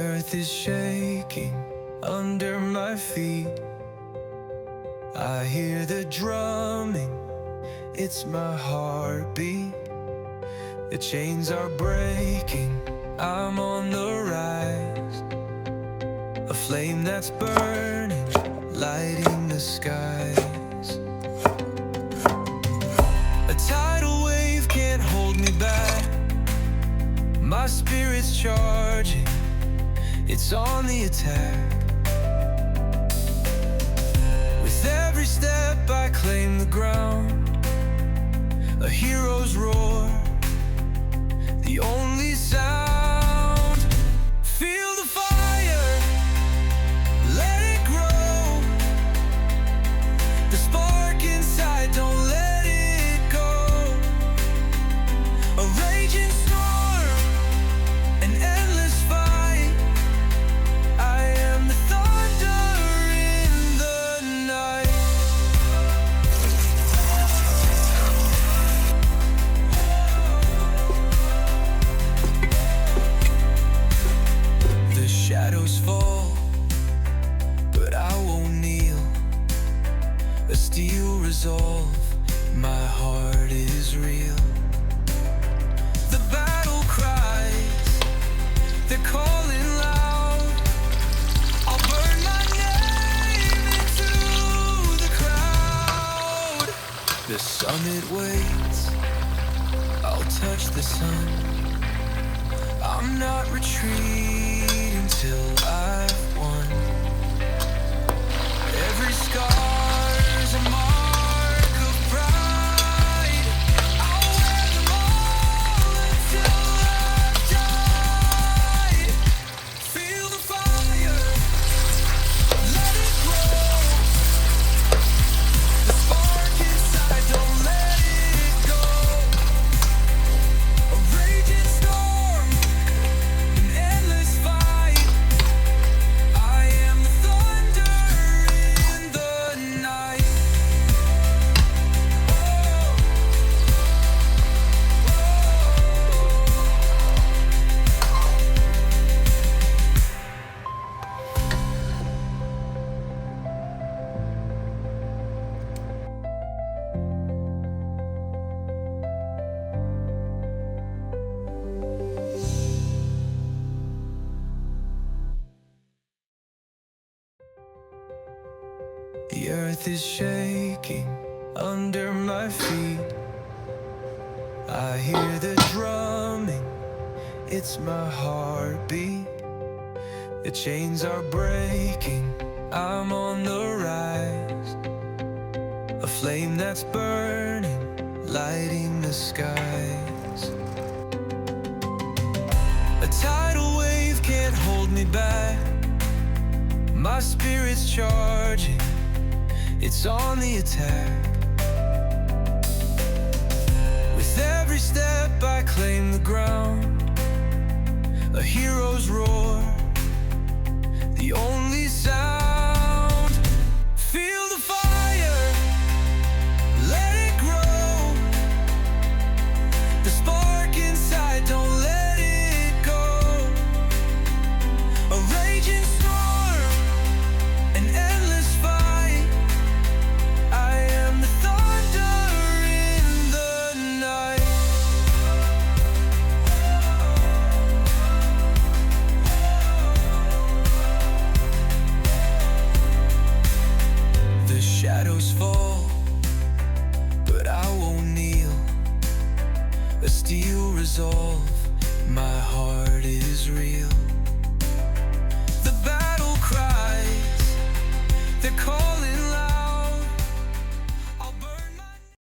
earth is shaking under my feet. I hear the drumming, it's my heartbeat. The chains are breaking, I'm on the rise. A flame that's burning, lighting the skies. A tidal wave can't hold me back. My spirit's charging, it's on the attack. With every step I claim the ground. A hero's roar, the only sound. Feel the fire, let it grow. The spark inside, don't let it go. A raging storm, an endless fight. I am the thunder in the night. The shadows fall, but I won't kneel. A steel resolve, my heart is real. The battle cries, they're calling loud. I'll burn my name into the crowd. The summit waits, I'll touch the sun. I'm not retreating till I've won. Every scar's a mark of pride. I'll wear them all until I've died. Feel the fire, let it grow. The spark inside, don't let it go. A raging storm, an endless fight. I am the thunder in the night. The earth is shaking under my feet. I hear the drumming, it's my heartbeat. The chains are breaking, I'm on the rise. A flame that's burning, lighting the skies. A tidal wave can't hold me back. My spirit's charging, it's on the attack. With every step I claim the ground. A hero's roar, the only sound. Feel the fire, let it grow. The spark inside, don't let it go. A raging storm, an endless fight. I am the thunder in the night. The shadows fall, but I won't kneel. A steel resolve, my heart is real.